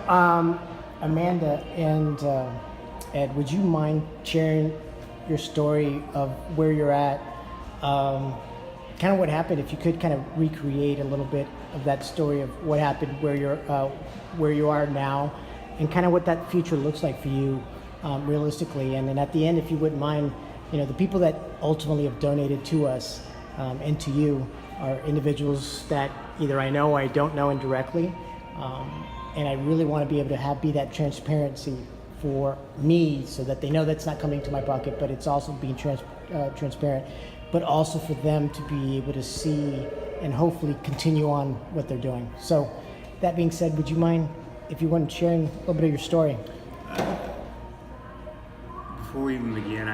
Amanda and Ed, would you mind sharing your story of where you're at? Kind of what happened, if you could kind of recreate a little bit of that story of what happened, where you are now, and kind of what that future looks like for you, realistically. And then at the end, if you wouldn't mind, the people that ultimately have donated to us and to you are individuals that either I know or I don't know indirectly. And I really want to be able to be that transparency for me, so that they know that's not coming to my pocket, but it's also being transparent, but also for them to be able to see and hopefully continue on what they're doing. So that being said, would you mind if you wouldn't sharing a little bit of your story? Before we even begin,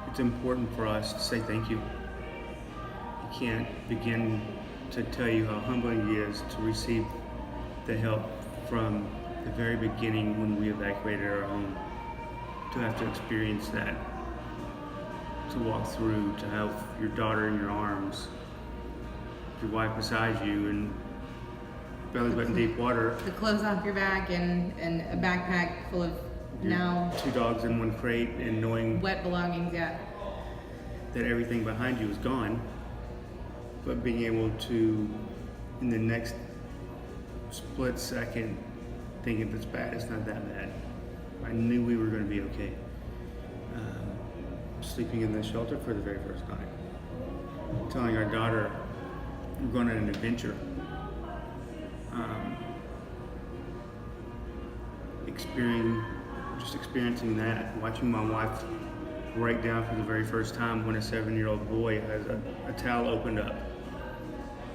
it's important for us to say thank you. I can't begin to tell you how humbling it is to receive the help from the very beginning when we evacuated our home, to have to experience that, to walk through, to have your daughter in your arms, your wife beside you, and belly button deep water. The clothes off your back and a backpack full of now 2 dogs in 1 crate, and knowing wet belongings, yeah. that everything behind you is gone, but being able to, in the next split second, think if it's bad, it's not that bad. I knew we were going to be okay. Sleeping in the shelter for the very first night, telling our daughter we're going on an adventure. Experiencing that, watching my wife break down for the very first time when a 7-year-old boy has a towel opened up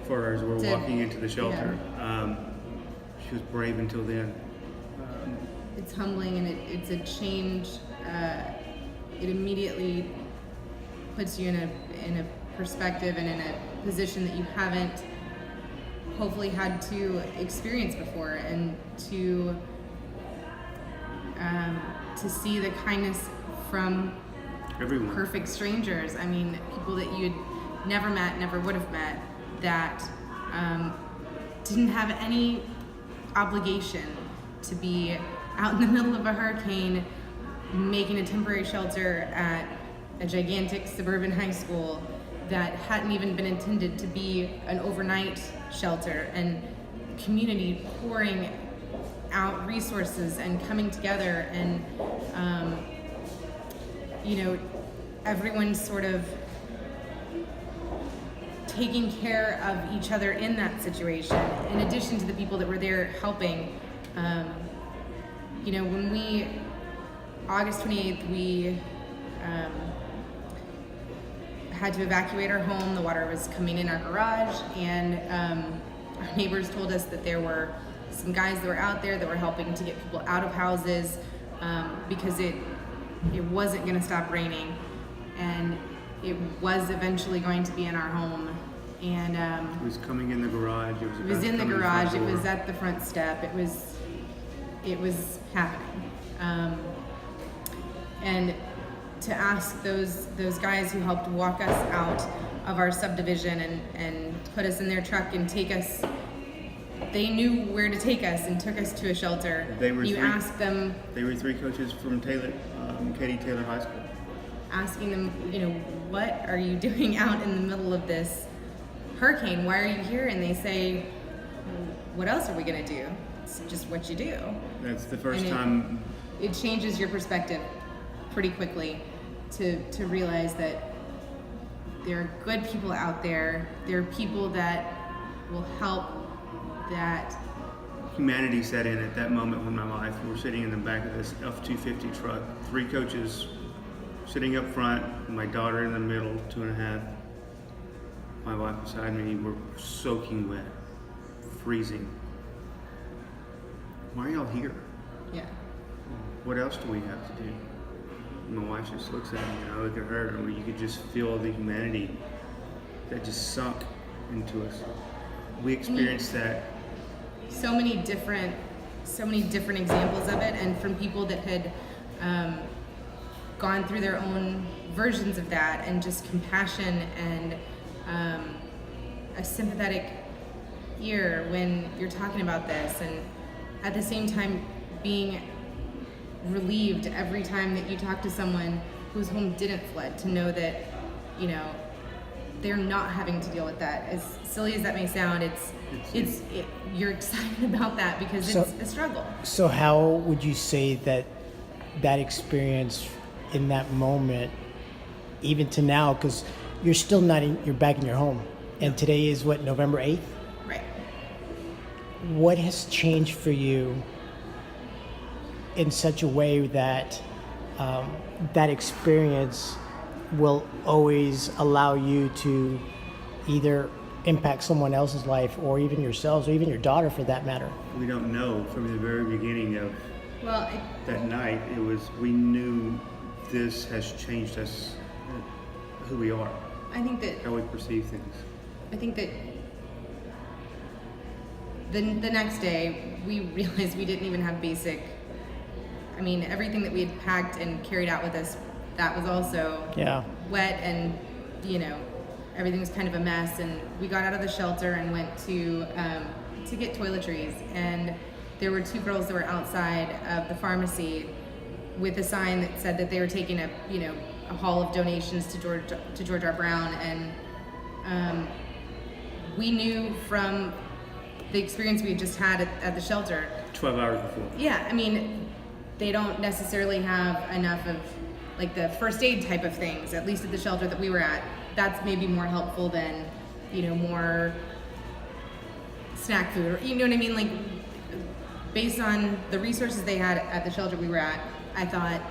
for her as we're walking into the shelter. Yeah. She was brave until then. It's humbling, and it's a change. It immediately puts you in a perspective and in a position that you haven't hopefully had to experience before, and to see the kindness from everyone. Perfect strangers. I mean, people that you'd never met, never would have met, that didn't have any obligation to be out in the middle of a hurricane making a temporary shelter at a gigantic suburban high school that hadn't even been intended to be an overnight shelter, and community pouring out resources and coming together, and everyone sort of taking care of each other in that situation, in addition to the people that were there helping. When we, August 28th, we had to evacuate our home. The water was coming in our garage, and our neighbors told us that there were some guys that were out there that were helping to get people out of houses, because it wasn't going to stop raining, and it was eventually going to be in our home. And it was coming in the garage. It was in the garage. It was at the front step. It was happening. And to ask those guys who helped walk us out of our subdivision and put us in their truck and take us, they knew where to take us and took us to a shelter. Asked them. They were 3 coaches from Katie Taylor High School. Asking them, what are you doing out in the middle of this hurricane? Why are you here? And they say, what else are we going to do? It's just what you do. That's the first time. It changes your perspective pretty quickly to realize that there are good people out there. There are people that will help, that humanity set in at that moment when my wife, we were sitting in the back of this F-250 truck, 3 coaches sitting up front, my daughter in the middle, 2.5, my wife beside me. We're soaking wet, freezing. Why are y'all here? Yeah. What else do we have to do? And my wife just looks at me, and I look at her, and you could just feel the humanity that just sunk into us. We experienced that. So many different examples of it, and from people that had gone through their own versions of that, and just compassion and a sympathetic ear when you're talking about this. And at the same time being relieved every time that you talk to someone whose home didn't flood, to know that, you know, they're not having to deal with that. As silly as that may sound, you're excited about that because it's a struggle. So how would you say that experience in that moment, even to now, because you're still you're back in your home, and today is what, November 8th? Right. What has changed for you in such a way that that experience will always allow you to either impact someone else's life, or even yourselves, or even your daughter for that matter? We don't know. From the very beginning of that night, we knew this has changed us, who we are. I think that how we perceive things. I think that the next day we realized we didn't even have basic. I mean, everything that we had packed and carried out with us, that was also wet, and you know, everything was kind of a mess. And we got out of the shelter and went to get toiletries, and there were two girls that were outside of the pharmacy with a sign that said that they were taking a haul of donations to George R. Brown, and we knew from the experience we had just had at the shelter 12 hours before. Yeah, I mean, they don't necessarily have enough of like the first aid type of things, at least at the shelter that we were at. That's maybe more helpful than, you know, more snack food, or you know what I mean? Like, based on the resources they had at the shelter we were at, I thought,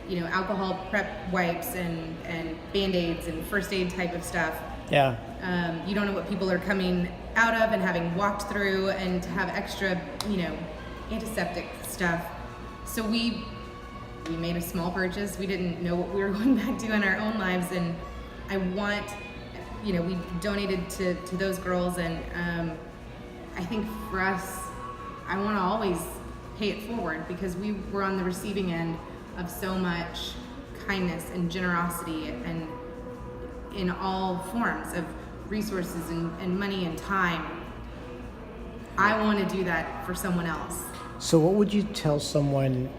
you know, alcohol prep wipes and Band-Aids and first aid type of stuff. Yeah. You don't know what people are coming out of and having walked through, and to have extra, you know, antiseptic stuff. So we made a small purchase. We didn't know what we were going back to in our own lives, and we donated to those girls, and I think for us, I want to always pay it forward, because we were on the receiving end of so much kindness and generosity, and in all forms of resources and money and time. I want to do that for someone else. So what would you tell someone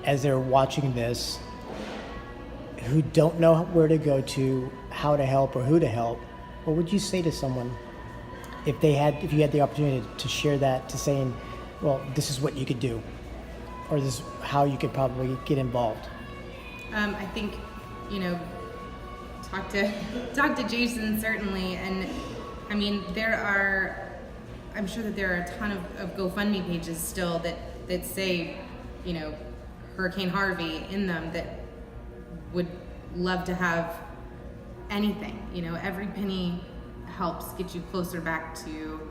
as they're watching this who don't know where to go to, how to help, or who to help? What would you say to someone if you had the opportunity to share that, to saying, well, this is what you could do, or this is how you could probably get involved? I think, you know, talk to Jason, certainly, and I mean, I'm sure that there are a ton of GoFundMe pages still that say, you know, Hurricane Harvey in them, that would love to have anything. You know, every penny helps get you closer back to,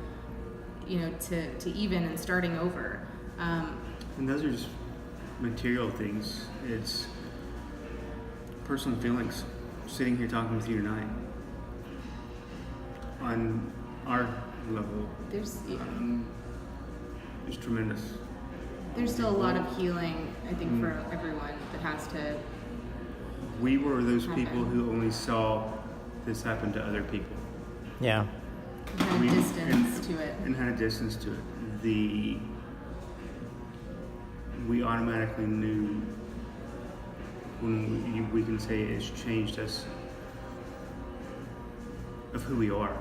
you know, to even and starting over. And those are just material things. It's personal feelings. Sitting here talking with you tonight, on our level, it's tremendous. There's still a lot of healing, I think, for everyone that has to. We were those people who only saw this happen to other people. Yeah. And had a distance to it. And had a distance to it. We automatically knew, when we can say it's changed us, of who we are.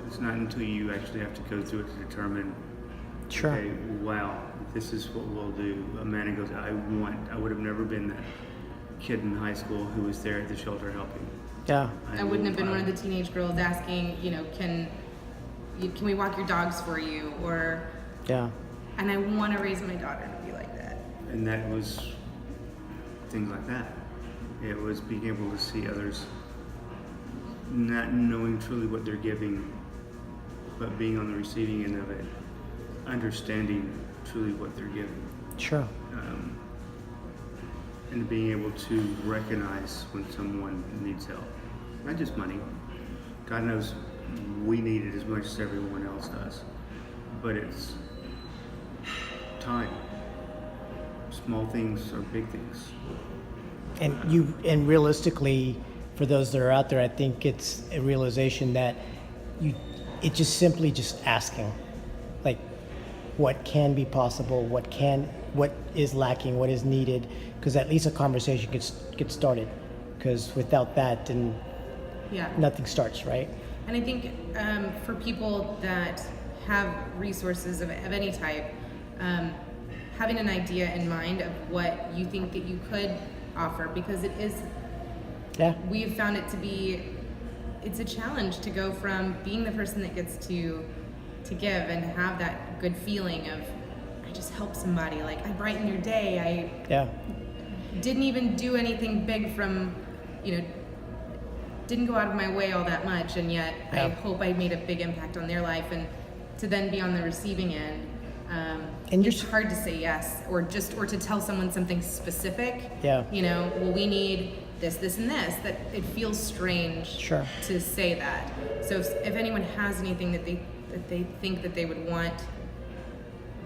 It's not until you actually have to go through it to determine, sure, okay, wow, this is what we'll do. Amanda goes, I would have never been that kid in high school who was there at the shelter helping. Yeah. I wouldn't have been one of the teenage girls asking, you know, can we walk your dogs for you? Or, yeah. And I want to raise my daughter to be like that. And that was things like that. It was being able to see others not knowing truly what they're giving, but being on the receiving end of it, understanding truly what they're giving. Sure. And being able to recognize when someone needs help. Not just money. God knows we need it as much as everyone else does. But it's time. Small things are big things. And realistically, for those that are out there, I think it's a realization that it just simply just asking. Like, what can be possible, what is lacking, what is needed, because at least a conversation gets started. Because without that, then Yeah. nothing starts, right? And I think for people that have resources of any type, having an idea in mind of what you think that you could offer, because it is, Yeah. we've found it to be, it's a challenge to go from being the person that gets to give and have that good feeling of, I just helped somebody, like I brightened your day, Yeah. didn't even do anything big from, didn't go out of my way all that much, and yet Yeah. I hope I made a big impact on their life, and to then be on the receiving end, And it's hard to say yes, or to tell someone something specific. Yeah. Well, we need this, and this. That it feels strange. Sure. To say that. So if anyone has anything that they think that they would want,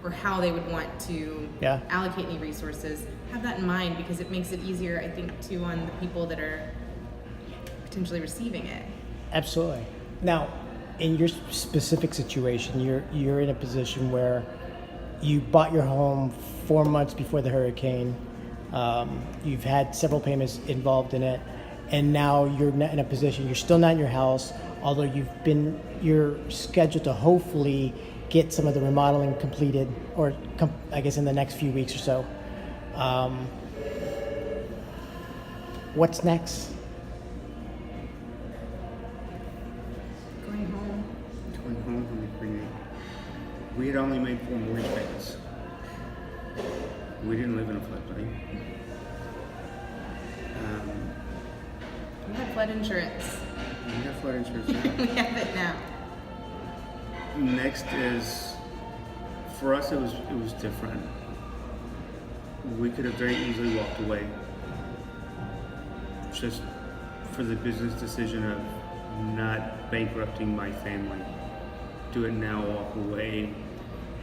or how they would want to Yeah. allocate any resources, have that in mind, because it makes it easier, I think, too, on the people that are potentially receiving it. Absolutely. Now, in your specific situation, you're in a position where you bought your home 4 months before the hurricane. You've had several payments involved in it, and now you're not in a position. You're still not in your house, although you're scheduled to hopefully get some of the remodeling completed, or I guess in the next few weeks or so. What's next? Going home. Going home from the create. We had only made 4 mortgage payments. We didn't live in a floodplain. We have flood insurance. We have flood insurance now. We have it now. Next is, for us, it was different. We could have very easily walked away, just for the business decision of not bankrupting my family. Do it now, walk away,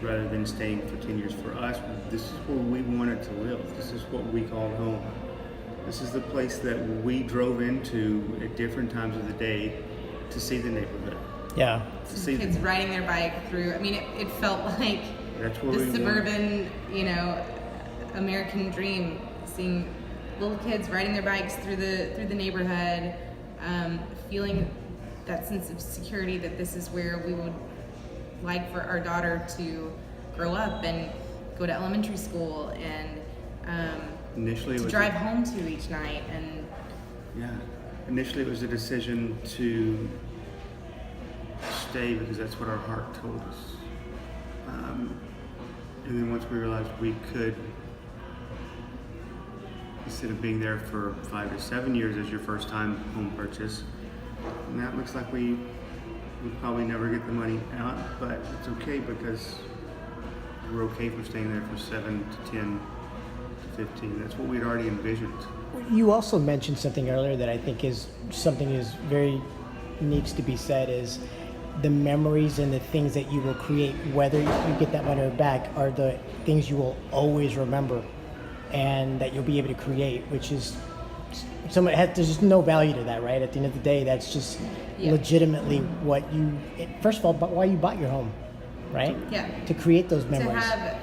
rather than staying for 10 years. For us, this is where we wanted to live. This is what we called home. This is the place that we drove into at different times of the day to see the neighborhood. Yeah. To see Kids riding their bike through. I mean, it felt like That's where the we suburban, American dream. Seeing little kids riding their bikes through the neighborhood, feeling that sense of security that this is where we would like for our daughter to grow up and go to elementary school, and Initially, it to was drive home to each night. And Initially, it was a decision to stay because that's what our heart told us. And then once we realized we could, instead of being there for 5 to 7 years as your first time home purchase, and that looks like we would probably never get the money out, but it's okay because we're okay for staying there for 7 to 10 to 15. That's what we'd already envisioned. You also mentioned something earlier that I think is very needs to be said, is the memories and the things that you will create, whether you get that money back, are the things you will always remember and that you'll be able to create, which is there's just no value to that, right? At the end of the day, that's just legitimately what first of all, why you bought your home, right? Yeah. To create those memories. To have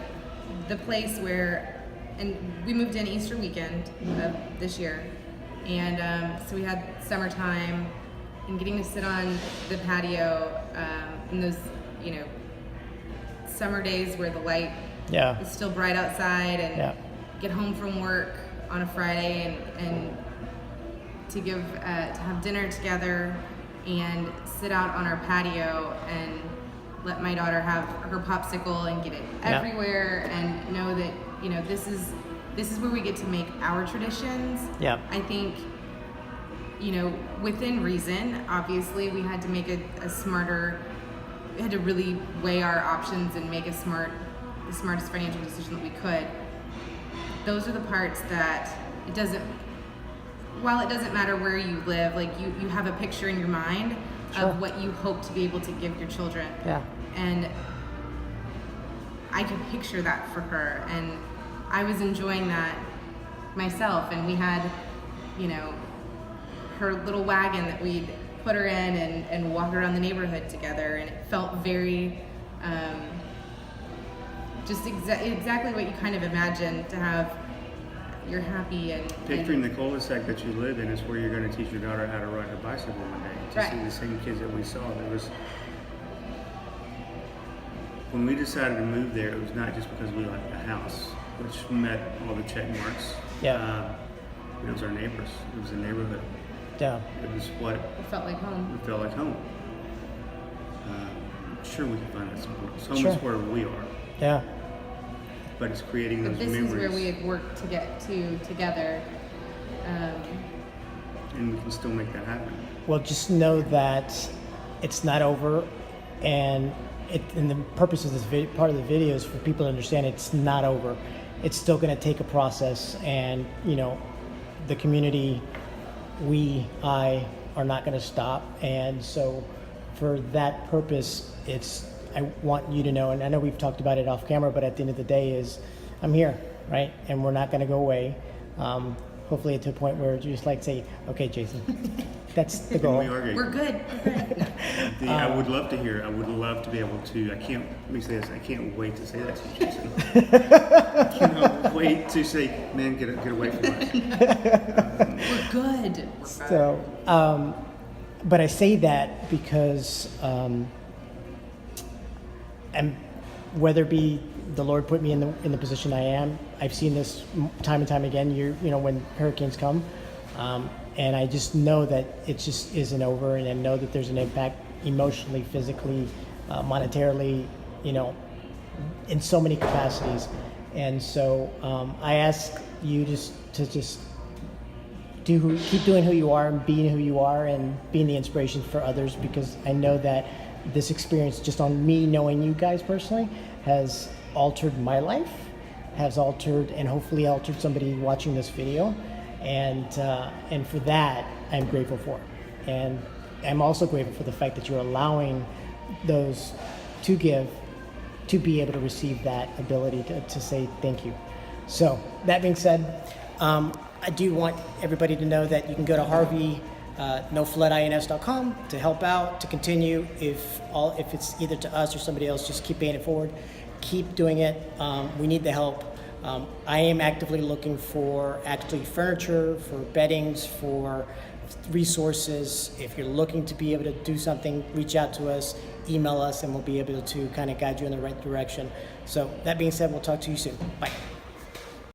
the place where, and we moved in Easter weekend of this year, and so we had summertime, and getting to sit on the patio in those, summer days where the light is still bright outside, and get home from work on a Friday and to have dinner together and sit out on our patio and let my daughter have her popsicle and get it everywhere, and know that this is where we get to make our traditions. I think within reason, obviously we had to make we had to really weigh our options and make the smartest financial decision that we could. Those are the parts that while it doesn't matter where you live, like you have a picture in your mind of what you hope to be able to give your children. And I could picture that for her, and I was enjoying that myself. And we had, her little wagon that we'd put her in and walk around the neighborhood together, and it felt very just exactly what you kind of imagine to have. You're happy and Picturing the cul-de-sac that you live in is where you're going to teach your daughter how to ride her bicycle one day. To Right. see the same kids that we saw. There was, when we decided to move there, it was not just because we liked the house, which met all the check marks. Yeah. It was our neighbors. It was the neighborhood. Yeah. It was what it felt like home. we felt like home. Sure, we can find that support. Home Sure. is where we are, Yeah. but it's creating those But this memories. is where we had worked to get to together. And we can still make that happen. Well, just know that it's not over, and and the purpose of this part of the video is for people to understand it's not over. It's still going to take a process, and the community, I are not going to stop, and so for that purpose, I want you to know, and I know we've talked about it off camera, but at the end of the day, is I'm here, right, and we're not going to go away. Hopefully, to a point where you just like say, "Okay, Jason, that's the goal." We are getting- We're good. We're good. I would love to hear. I would love to be able to. Let me say this. I can't wait to say that to you, Jason. I cannot wait to say, "Man, get away from us." We're good. So, but I say that because, and whether it be the Lord put me in the position I am, I've seen this time and time again. When hurricanes come, and I just know that it just isn't over, and I know that there's an impact emotionally, physically, monetarily, in so many capacities. And so I ask you to keep doing who you are and being who you are and being the inspiration for others, because I know that this experience, just on me knowing you guys personally, has altered my life, has altered and hopefully altered somebody watching this video, and for that I'm grateful for. And I'm also grateful for the fact that you're allowing those to give, to be able to receive that ability to say thank you. So that being said, I do want everybody to know that you can go to HarveyNoFloodIns.com to help out, to continue. If it's either to us or somebody else, just keep paying it forward. Keep doing it. We need the help. I am actively looking for furniture, for beddings, for resources. If you're looking to be able to do something, reach out to us, email us, and we'll be able to kind of guide you in the right direction. So that being said, we'll talk to you soon. Bye.